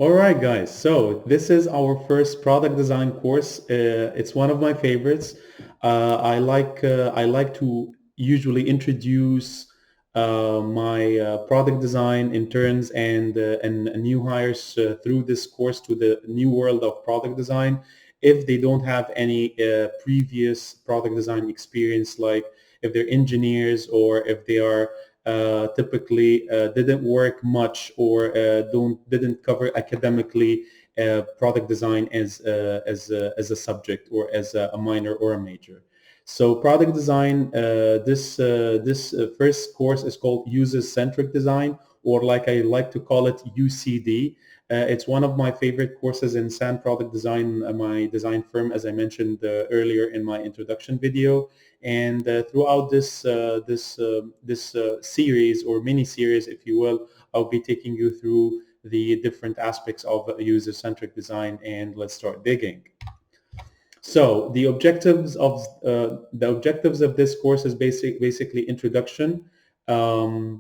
All right, guys. So this is our first product design course. It's one of my favorites. I like to usually introduce my product design interns and new hires through this course to the new world of product design. If they don't have any previous product design experience, like if they're engineers or if they are typically didn't work much or didn't cover academically product design as a subject or as a minor or a major. So product design, this first course is called User-Centric Design, or like I like to call it, UCD. It's one of my favorite courses in SAN Product Design, my design firm, as I mentioned earlier in my introduction video. And throughout this series or mini series, if you will, I'll be taking you through the different aspects of user-centric design. And let's start digging. So the objectives of this course is basically introduction. A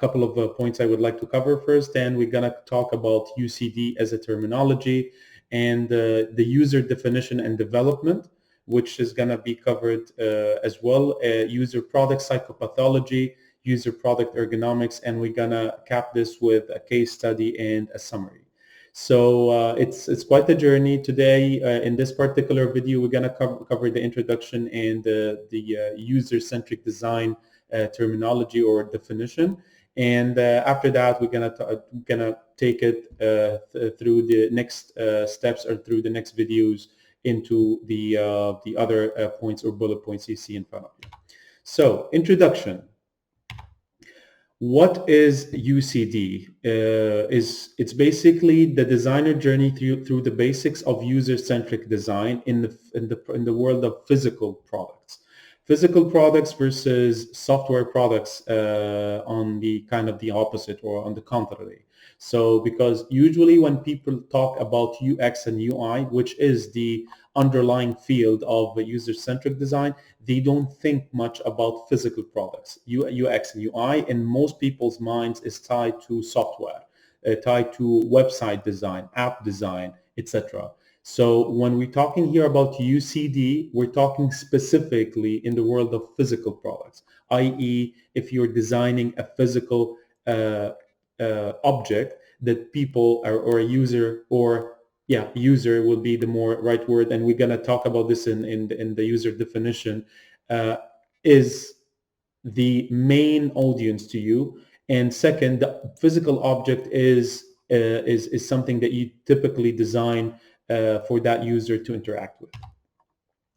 couple of points I would like to cover first, and we're gonna talk about UCD as a terminology and the user definition and development, which is gonna be covered as well. User product psychopathology, user product ergonomics, and we're gonna cap this with a case study and a summary. So it's quite a journey today. In this particular video, we're gonna cover the introduction and the user-centric design terminology or definition, and after that we're gonna take it through the next steps or through the next videos into the other points or bullet points you see in front of you. So introduction. What is UCD? It's basically the designer journey through the basics of user-centric design in the world of physical products. Physical products versus software products on the kind of the opposite or on the contrary. So because usually when people talk about UX and UI, which is the underlying field of user-centric design, they don't think much about physical products. UX and UI in most people's minds is tied to software, tied to website design, app design, etc. So when we're talking here about UCD, we're talking specifically in the world of physical products, i.e. if you're designing a physical object that people or a user or user will be the more right word, and we're going to talk about this in the user definition, is the main audience to you. And second, the physical object is something that you typically design for that user to interact with.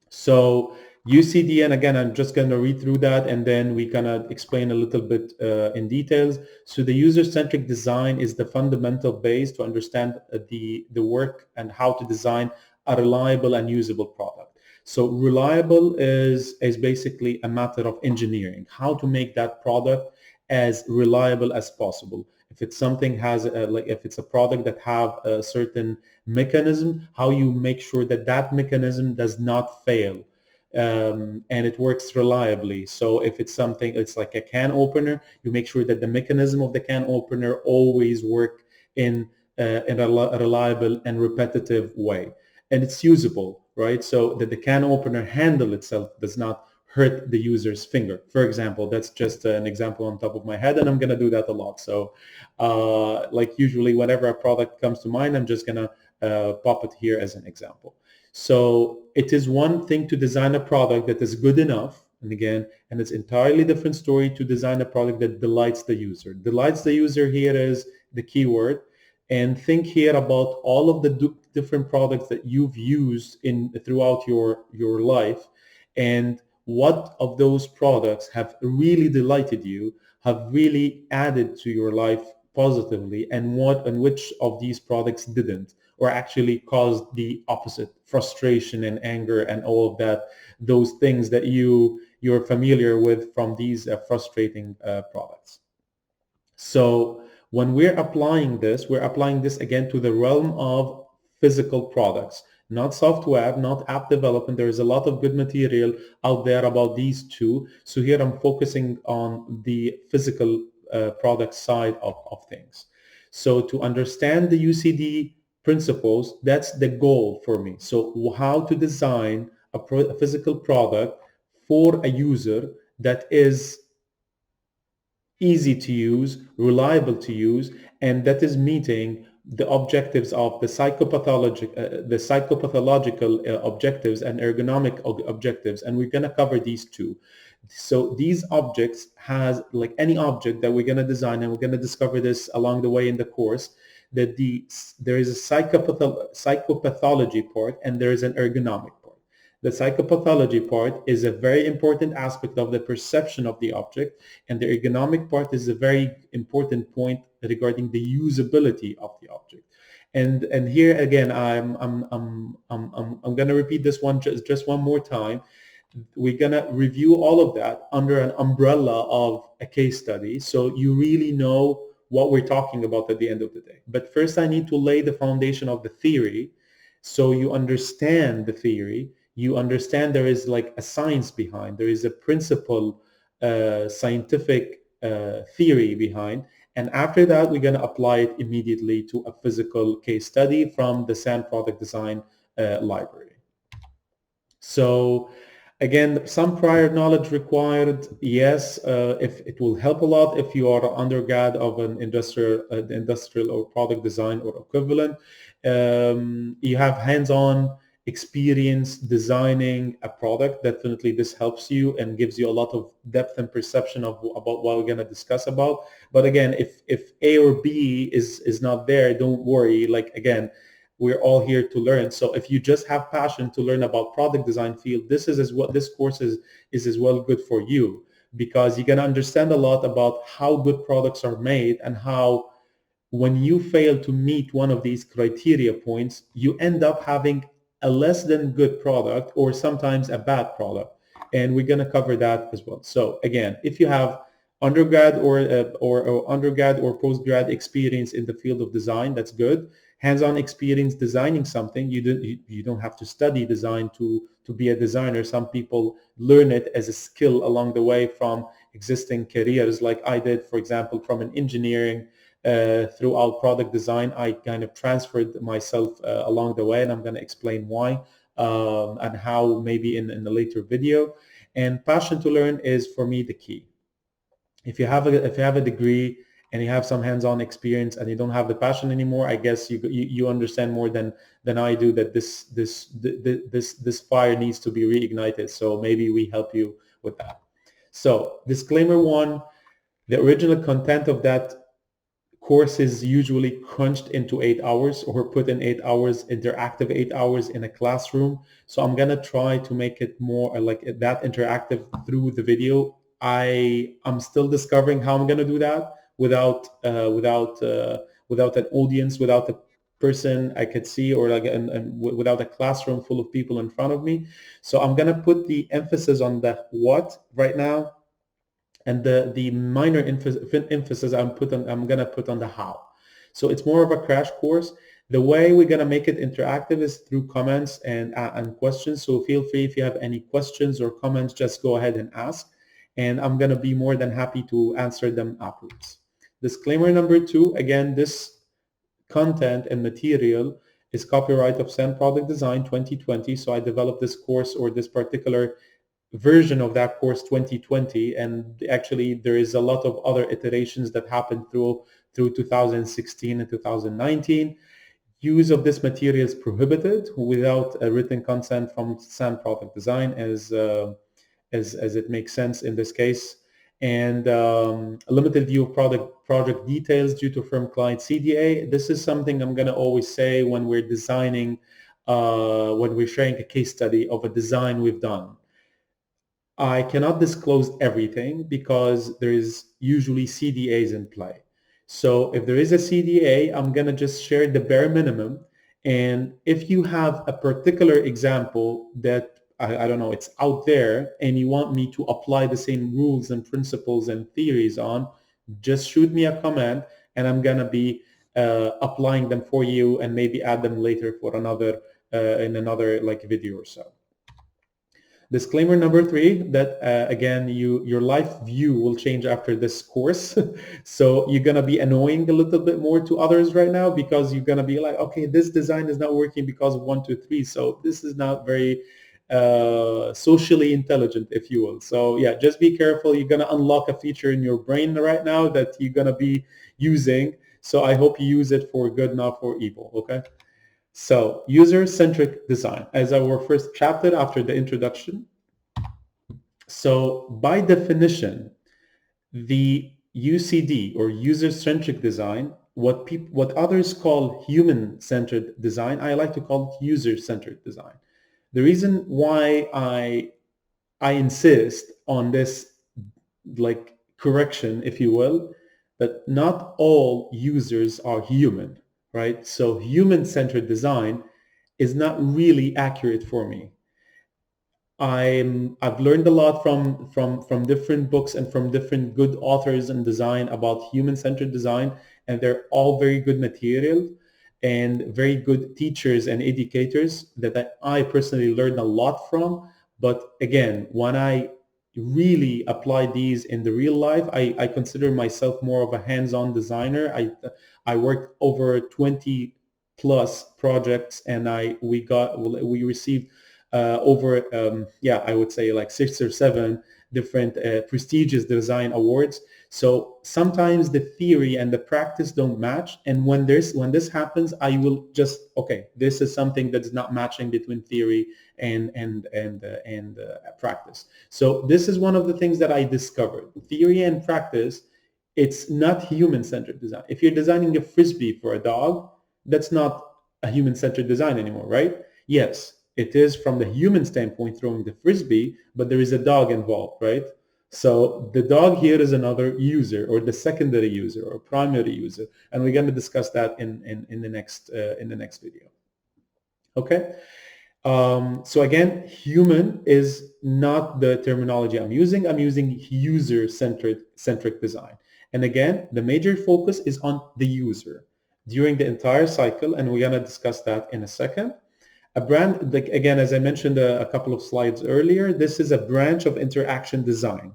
So UCD, and again, I'm just going to read through that and then we kind of explain a little bit in details. So the user-centric design is the fundamental base to understand the work and how to design a reliable and usable product. So reliable is basically a matter of engineering, how to make that product as reliable as possible. If it's something has like if it's a product that have a certain mechanism, how you make sure that that mechanism does not fail and it works reliably. So if it's something, it's like a can opener, you make sure that the mechanism of the can opener always work in a reliable and repetitive way, and it's usable, right? So that the can opener handle itself does not hurt the user's finger. For example, that's just an example on top of my head, and I'm gonna do that a lot. So like usually whenever a product comes to mind, I'm just gonna pop it here as an example. So it is one thing to design a product that is good enough, and again, and it's entirely different story to design a product that delights the user. Delights the user here is the keyword, and think here about all of the different products that you've used throughout your life, and what of those products have really delighted you, have really added to your life positively, and which of these products didn't, or actually caused the opposite, frustration and anger and all of that, those things that you're familiar with from these frustrating products. So when we're applying this again to the realm of physical products, not software, not app development. There is a lot of good material out there about these two. So here I'm focusing on the physical product side of things. So to understand the UCD principles, that's the goal for me. So how to design a physical product for a user that is easy to use, reliable to use, and that is meeting the objectives of the psychopathological objectives and ergonomic objectives, and we're going to cover these two. So these objects has, like any object that we're going to design, and we're going to discover this along the way in the course, that there is a psychopathology part and there is an ergonomic part. The psychopathology part is a very important aspect of the perception of the object, and the ergonomic part is a very important point regarding the usability of the object. And here again, I'm going to repeat this one just one more time. We're going to review all of that under an umbrella of a case study, so you really know what we're talking about at the end of the day. But first, I need to lay the foundation of the theory, so you understand the theory. You understand there is like a science behind, there is a principle, scientific theory behind. And after that, we're going to apply it immediately to a physical case study from the SAN product design library. So again, some prior knowledge required, yes. If it will help a lot if you are an undergrad of an industrial or product design or equivalent. You have hands-on experience designing a product. Definitely this helps you and gives you a lot of depth and perception about what we're going to discuss about. But again, if A or B is not there, don't worry. Like again, we're all here to learn. So if you just have passion to learn about product design field, this course is as well good for you, because you're going to understand a lot about how good products are made, and how when you fail to meet one of these criteria points, you end up having a less than good product, or sometimes a bad product. And we're going to cover that as well. So again, if you have undergrad or undergrad or postgrad experience in the field of design, that's good. Hands-on experience designing something, you don't have to study design to be a designer. Some people learn it as a skill along the way from existing careers, like I did, for example, from an engineering throughout product design. I kind of transferred myself along the way, and I'm going to explain why and how maybe in the later video. And passion to learn is for me the key. If you have a degree and you have some hands-on experience and you don't have the passion anymore, I guess you understand more than I do that this fire needs to be reignited. So maybe we help you with that. So disclaimer one, the original content of that course is usually crunched into 8 hours, or put in 8 hours, interactive 8 hours in a classroom. So I'm gonna try to make it more like that interactive through the video. I'm still discovering how I'm gonna do that without an audience, without a person I could see, or like without a classroom full of people in front of me. So I'm gonna put the emphasis on the what right now, and the minor emphasis I'm gonna put on the how. So it's more of a crash course. The way we're gonna make it interactive is through comments and questions. So feel free, if you have any questions or comments, just go ahead and ask, and I'm gonna be more than happy to answer them afterwards. Disclaimer number two, again, this content and material is copyright of SAN Product Design 2020. So I developed this course, or this particular version of that course 2020, and actually there is a lot of other iterations that happened through 2016 and 2019. Use of this material is prohibited without a written consent from SAN Product Design, as it makes sense in this case. And a limited view of project details due to firm client CDA. This is something I'm going to always say when we're designing, when we're sharing a case study of a design we've done. I cannot disclose everything because there is usually CDAs in play. So if there is a CDA, I'm going to just share the bare minimum. And if you have a particular example that, I don't know, it's out there, and you want me to apply the same rules and principles and theories on, just shoot me a comment, and I'm going to be applying them for you, and maybe add them later for another in another like video or so. Disclaimer number 3, that again, your life view will change after this course. So you're going to be annoying a little bit more to others right now, because you're going to be like, okay, this design is not working because of 1, 2, 3. So this is not very socially intelligent, if you will. So yeah, just be careful. You're going to unlock a feature in your brain right now that you're going to be using. So I hope you use it for good, not for evil. Okay. So user-centric design as our first chapter after the introduction. So by definition, the UCD, or user-centric design, what others call human-centered design, I like to call it user-centered design. The reason why I insist on this, like, correction, if you will, that not all users are human, right? So human-centered design is not really accurate for me. I've learned a lot from different books and from different good authors in design about human-centered design, and they're all very good material and very good teachers and educators that I personally learned a lot from. But again, when I really apply these in the real life, I consider myself more of a hands-on designer. I worked over 20 plus projects, and we received over I would say like 6 or 7 different prestigious design awards. So sometimes the theory and the practice don't match, and when this happens, I will just, okay, this is something that is not matching between theory and practice. So this is one of the things that I discovered: theory and practice. It's not human-centered design. If you're designing a frisbee for a dog, that's not a human-centered design anymore, right? Yes, it is from the human standpoint throwing the frisbee, but there is a dog involved, right? So the dog here is another user, or the secondary user, or primary user, and we're going to discuss that in the next video. Okay. So again, human is not the terminology I'm using. I'm using user-centric design. And again, the major focus is on the user during the entire cycle, and we're going to discuss that in a second. A brand, like, again, as I mentioned a couple of slides earlier, this is a branch of interaction design.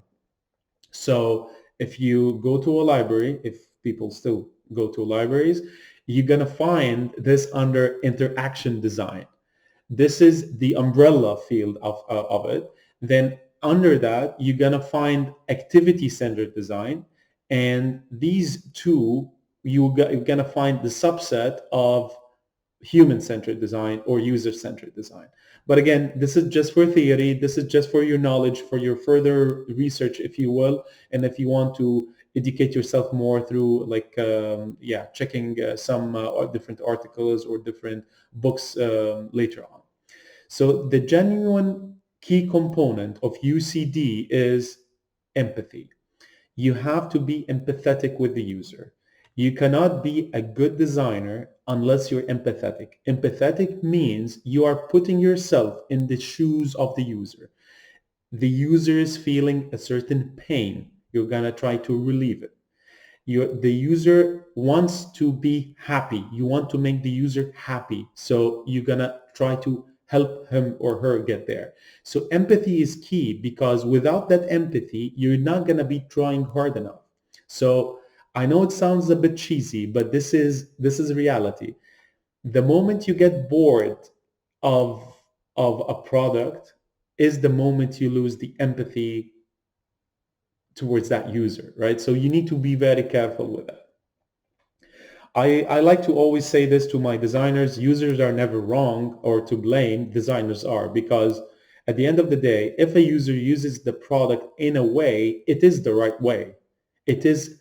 So if you go to a library, if people still go to libraries, you're going to find this under interaction design. This is the umbrella field of it. Then under that, you're going to find activity-centered design. And these two, you're going to find the subset of human-centered design or user-centered design. But again, this is just for theory. This is just for your knowledge, for your further research, if you will. And if you want to educate yourself more through, like, checking some different articles or different books later on. So the genuine key component of UCD is empathy. You have to be empathetic with the user. You cannot be a good designer unless you're empathetic. Empathetic means you are putting yourself in the shoes of the user. The user is feeling a certain pain. You're going to try to relieve it. The user wants to be happy. You want to make the user happy. So you're going to try to help him or her get there. So empathy is key, because without that empathy, you're not going to be trying hard enough. So I know it sounds a bit cheesy, but this is reality. The moment you get bored of a product is the moment you lose the empathy towards that user, right? So you need to be very careful with that. I like to always say this to my designers: users are never wrong or to blame, designers are, because at the end of the day, if a user uses the product in a way, it is the right way. It is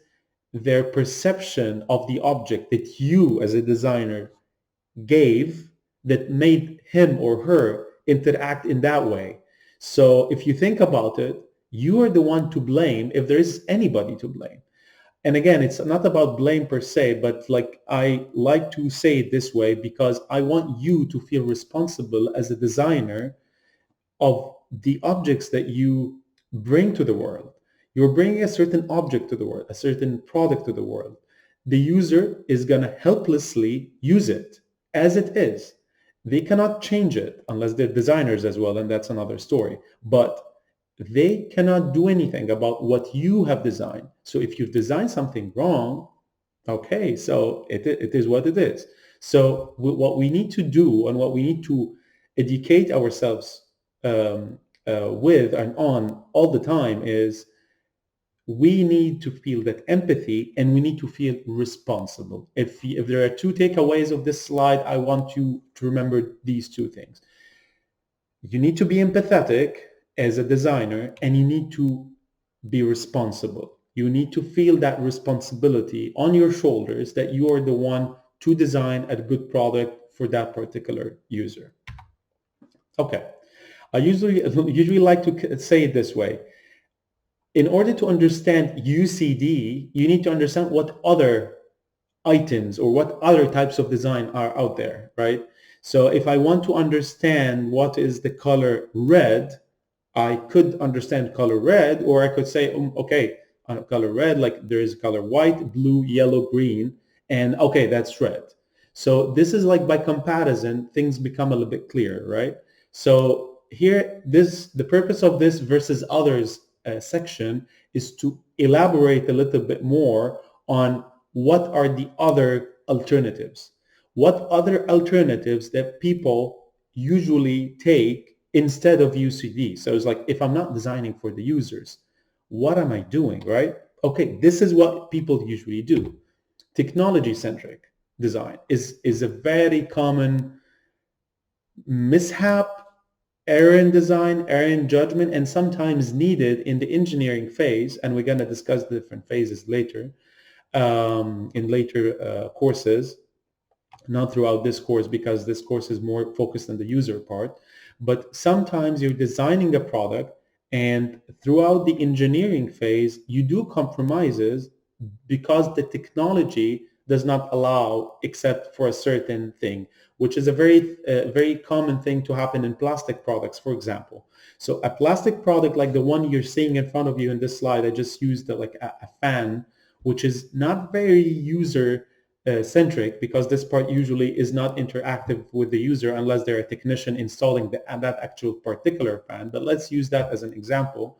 their perception of the object that you as a designer gave that made him or her interact in that way. So if you think about it, you are the one to blame if there is anybody to blame. And again, it's not about blame per se, but like, I like to say it this way because I want you to feel responsible as a designer of the objects that you bring to the world. You're bringing a certain object to the world, a certain product to the world. The user is going to helplessly use it as it is. They cannot change it unless they're designers as well, and that's another story. But they cannot do anything about what you have designed. So if you've designed something wrong, okay, so it is what it is. So what we need to do and what we need to educate ourselves with and on all the time is we need to feel that empathy and we need to feel responsible. If there are two takeaways of this slide, I want you to remember these two things. You need to be empathetic as a designer, and you need to be responsible. You need to feel that responsibility on your shoulders that you are the one to design a good product for that particular user. Okay. I usually like to say it this way. In order to understand UCD, you need to understand what other items or what other types of design are out there, right? So if I want to understand what is the color red, I could understand color red, or I could say, okay, color red, like there is color white, blue, yellow, green, and okay, that's red. So this is like by comparison, things become a little bit clearer, right? So here, the purpose of this versus others section is to elaborate a little bit more on what are the other alternatives. What other alternatives that people usually take instead of UCD? So it's like, if I'm not designing for the users, what am I doing, right? Okay, this is what people usually do. Technology-centric design is a very common mishap, error in design, error in judgment, and sometimes needed in the engineering phase. And we're going to discuss the different phases later in later courses, not throughout this course because this course is more focused on the user part. But sometimes you're designing a product and throughout the engineering phase, you do compromises because the technology does not allow except for a certain thing, which is a very common thing to happen in plastic products, for example. So a plastic product like the one you're seeing in front of you in this slide, I just used like a fan, which is not very user centric because this part usually is not interactive with the user unless they're a technician installing that actual particular fan. But let's use that as an example.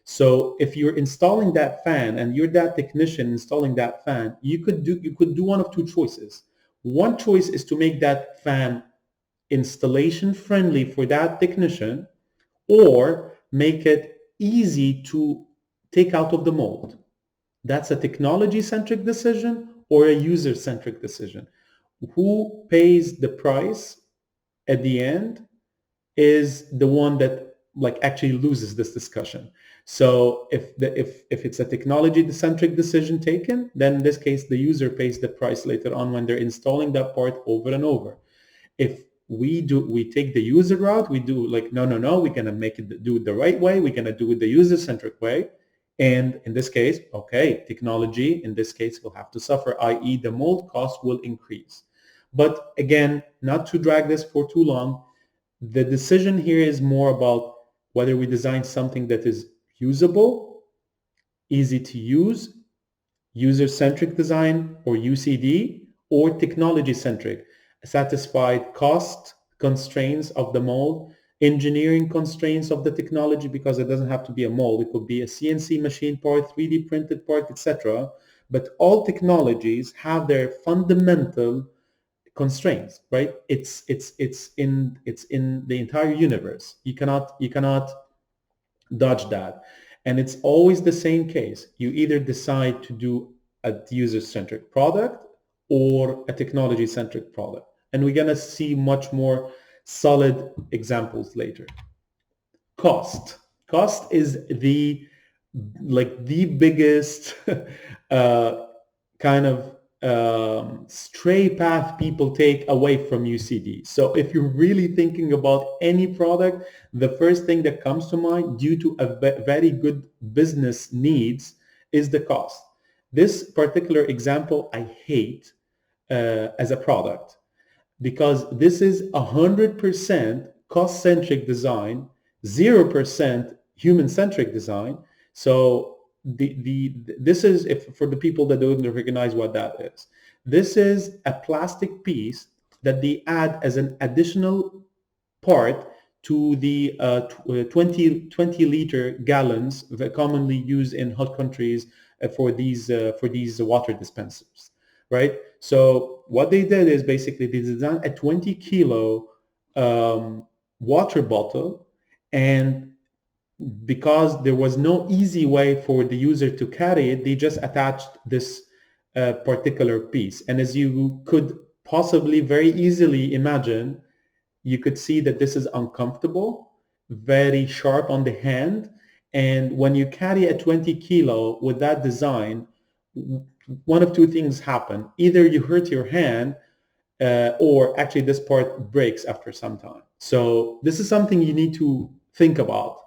So if you're installing that fan and you're that technician installing that fan, you could do one of two choices. One choice is to make that fan installation friendly for that technician, or make it easy to take out of the mold. That's a technology-centric decision or a user-centric decision. Who pays the price at the end is the one that like actually loses this discussion. So if it's a technology-centric decision taken, then in this case the user pays the price later on when they're installing that part over and over. If we take the user route, we do like no, we're gonna make it do it the right way, we're gonna do it the user-centric way. And in this case, okay, technology in this case will have to suffer, i.e. the mold cost will increase. But again, not to drag this for too long, the decision here is more about whether we design something that is usable, easy to use, user-centric design or UCD, or technology-centric, satisfied cost constraints of the mold, engineering constraints of the technology, because it doesn't have to be a mold. It could be a CNC machine part, 3D printed part, etc. But all technologies have their fundamental constraints, right? It's in the entire universe. You cannot dodge that. And it's always the same case. You either decide to do a user-centric product or a technology-centric product. And we're going to see much more solid examples later. Cost. Cost is the biggest kind of stray path people take away from UCD. So if you're really thinking about any product, the first thing that comes to mind due to a very good business needs is the cost. This particular example I hate as a product because this is 100% cost-centric design, 0% human-centric design. So this is, if for the people that don't recognize what that is, this is a plastic piece that they add as an additional part to the 20 liter gallons that commonly used in hot countries for these water dispensers, right? So what they did is basically they designed a 20 kilo water bottle, and because there was no easy way for the user to carry it, they just attached this particular piece. And as you could possibly very easily imagine, you could see that this is uncomfortable, very sharp on the hand. And when you carry a 20 kilo with that design, one of two things happen. Either you hurt your hand, or actually this part breaks after some time. So this is something you need to think about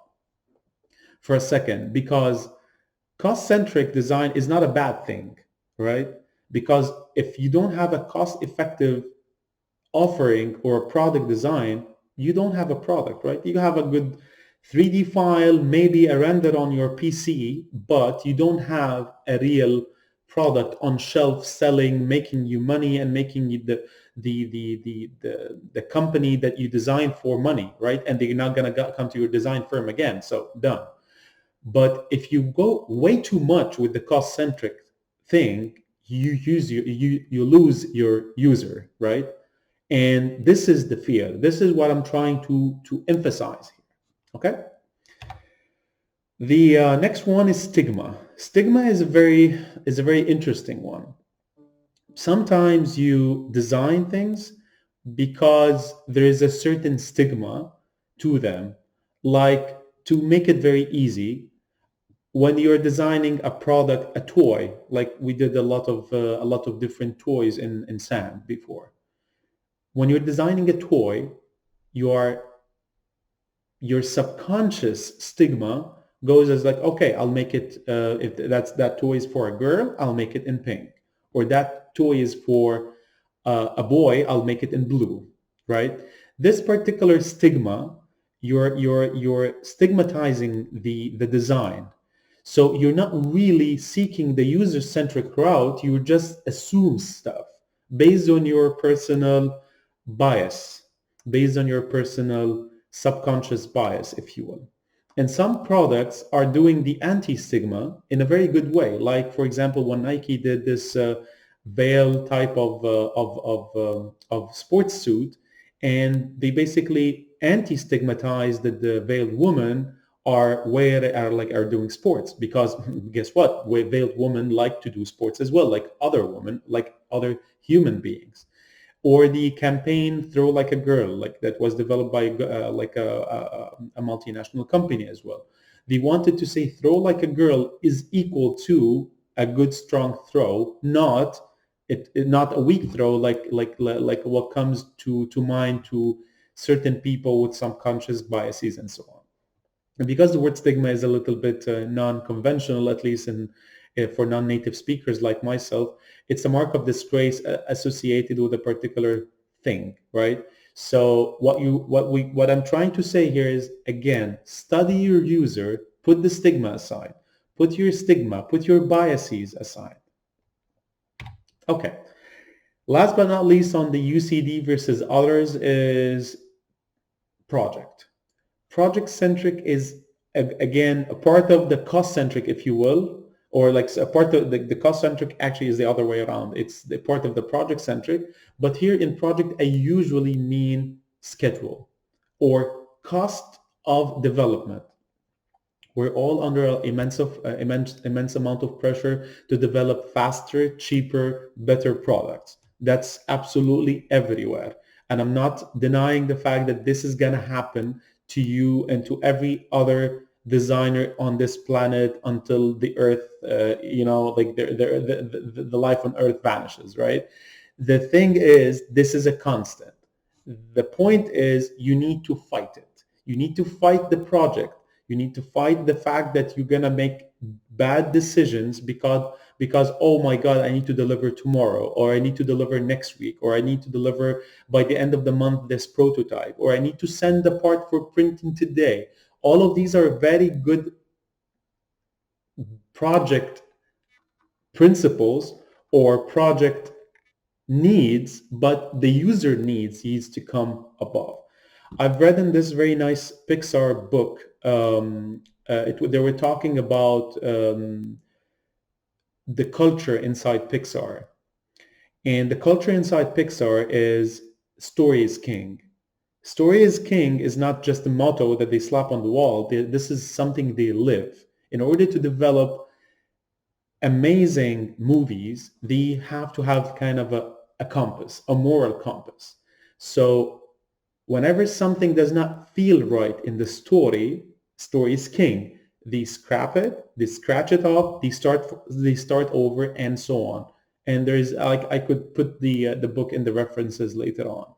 for a second, because cost-centric design is not a bad thing, right? Because if you don't have a cost-effective offering or a product design, you don't have a product, right? You have a good 3D file, maybe a render on your PC, but you don't have a real product on shelf selling, making you money and making you the company that you design for money, right? And they're not going to come to your design firm again. So done. But if you go way too much with the cost-centric thing, you lose your user, right? And this is the fear. This is what I'm trying to emphasize here. Okay. The next one is stigma. Stigma is a very interesting one. Sometimes you design things because there is a certain stigma to them. Like, to make it very easy, when you're designing a product, a toy, like we did a lot of different toys in SAM before. When you're designing a toy, your subconscious stigma goes as like, okay, I'll make it, if that toy is for a girl, I'll make it in pink, or that toy is for a boy, I'll make it in blue, right? This particular stigma, you're stigmatizing the design. So you're not really seeking the user-centric route. You just assume stuff based on your personal bias, based on your personal subconscious bias, if you will. And some products are doing the anti-stigma in a very good way. Like, for example, when Nike did this veil type of sports suit, and they basically anti-stigmatized that the veiled women are doing sports, because guess what? Veiled women like to do sports as well, like other women, like other human beings. Or the campaign "Throw Like a Girl," like that was developed by a multinational company as well. They wanted to say "throw like a girl" is equal to a good strong throw, not not a weak throw, like what comes to mind to certain people with subconscious biases and so on. And because the word stigma is a little bit non-conventional, at least for non-native speakers like myself, it's a mark of disgrace associated with a particular thing, right? So what I'm trying to say here is, again, study your user, put the stigma aside, put your biases aside. Okay. Last but not least, on the UCD versus others is project. Project-centric is, again, a part of the cost-centric, if you will, or like a part of the cost-centric actually is the other way around. It's the part of the project-centric. But here in project, I usually mean schedule or cost of development. We're all under an immense amount of pressure to develop faster, cheaper, better products. That's absolutely everywhere. And I'm not denying the fact that this is going to happen to you and to every other designer on this planet until the earth, like the life on earth vanishes, right? The thing is, this is a constant. The point is, you need to fight it. You need to fight the project. You need to fight the fact that you're going to make bad decisions because, oh my God, I need to deliver tomorrow, or I need to deliver next week, or I need to deliver by the end of the month this prototype, or I need to send the part for printing today. All of these are very good project principles or project needs, but the user needs to come above. I've read in this very nice Pixar book, they were talking about the culture inside Pixar. And the culture inside Pixar is story is king. Story is king is not just a motto that they slap on the wall. This is something they live. In order to develop amazing movies, they have to have kind of a compass, a moral compass. So whenever something does not feel right in the story is king. They scrap it, they scratch it off, they start over, and so on. And there's like I could put the book in the references later on.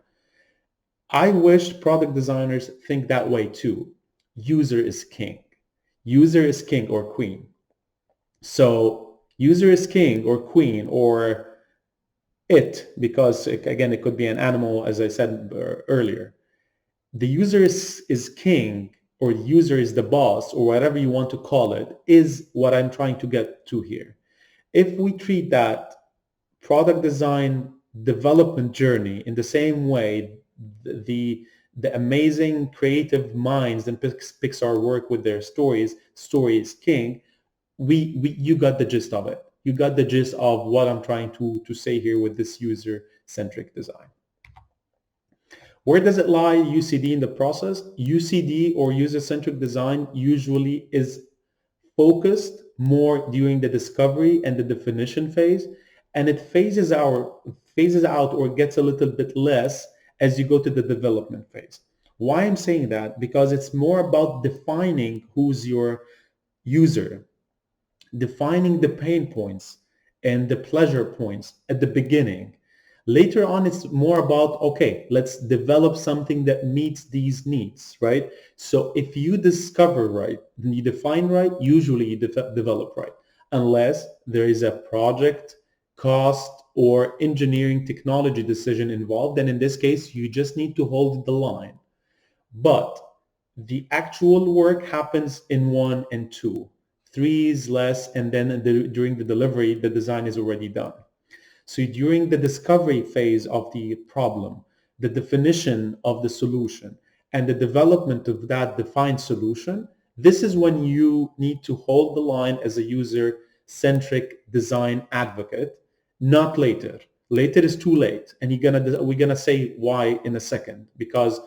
I wish product designers think that way too. User is king. User is king or queen. So user is king or queen or it, because again, it could be an animal, as I said earlier. The user is king, or user is the boss, or whatever you want to call it, is what I'm trying to get to here. If we treat that product design development journey in the same way the the amazing creative minds in Pixar work with their story is king, we you got the gist of it. You got the gist of what I'm trying to say here with this user-centric design. Where does it lie, UCD, in the process? UCD, or user-centric design, usually is focused more during the discovery and the definition phase, and it phases out or gets a little bit less as you go to the development phase. Why I'm saying that? Because it's more about defining who's your user, defining the pain points and the pleasure points at the beginning. Later on, it's more about, okay, let's develop something that meets these needs, right? So if you discover right, you define right, usually you develop right, unless there is a project, cost, or engineering technology decision involved. And in this case, you just need to hold the line. But the actual work happens in 1 and 2. 3 is less, and then during the delivery, the design is already done. So during the discovery phase of the problem, the definition of the solution, and the development of that defined solution, this is when you need to hold the line as a user-centric design advocate, not later. Later is too late, and we're gonna say why in a second, because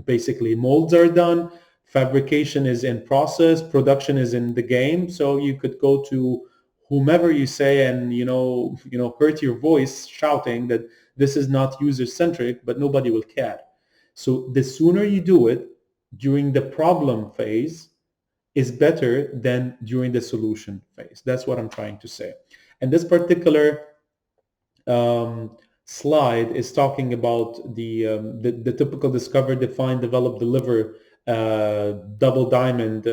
basically molds are done, fabrication is in process, production is in the game. So you could go to whomever you say and hurt your voice shouting that this is not user centric, but nobody will care. So the sooner you do it during the problem phase is better than during the solution phase. That's what I'm trying to say. And this particular slide is talking about the typical discover, define, develop, deliver double diamond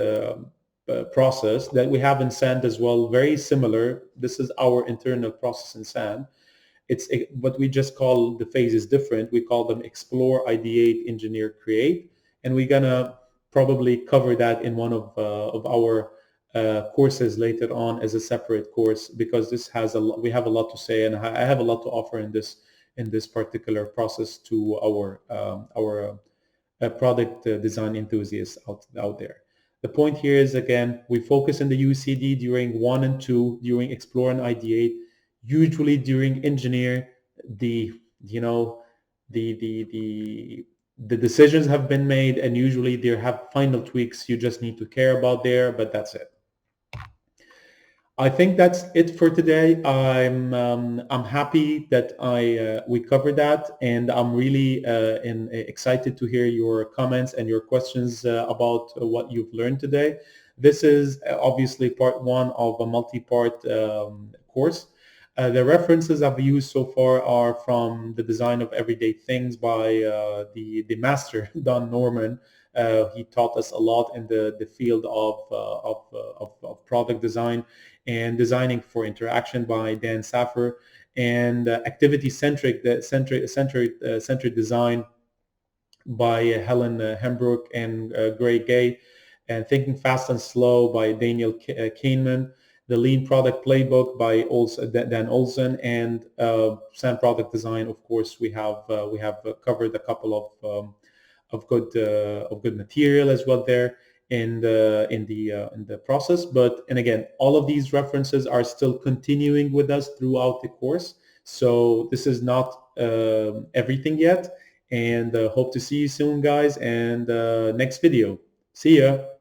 process that we have in SAND as well. Very similar. This is our internal process in SAND. It's what we just call the phase is different. We call them explore, ideate, engineer, create, and we're gonna probably cover that in one of our courses later on as a separate course, because this has we have a lot to say, and I have a lot to offer in this particular process to our product design enthusiasts out there. The point here is, again, we focus on the UCD during 1 and 2, during explore and ideate, usually during engineer, the you know the decisions have been made, and usually there have final tweaks you just need to care about there, but that's it. I think that's it for today. I'm happy that we covered that, and I'm really excited to hear your comments and your questions about what you've learned today. This is obviously part 1 of a multi-part course. The references I've used so far are from The Design of Everyday Things by the master Don Norman. He taught us a lot in the field of product design, and Designing for Interaction by Dan Saffer, and Activity-Centric Centric Design by Helene and Geri, and Thinking Fast and Slow by Daniel Kahneman, the Lean Product Playbook by Dan Olsen, and SAM Product Design. Of course, we have covered a couple of good material as well there in the process. But and again, all of these references are still continuing with us throughout the course. So this is not everything yet. And hope to see you soon, guys. And next video. See ya.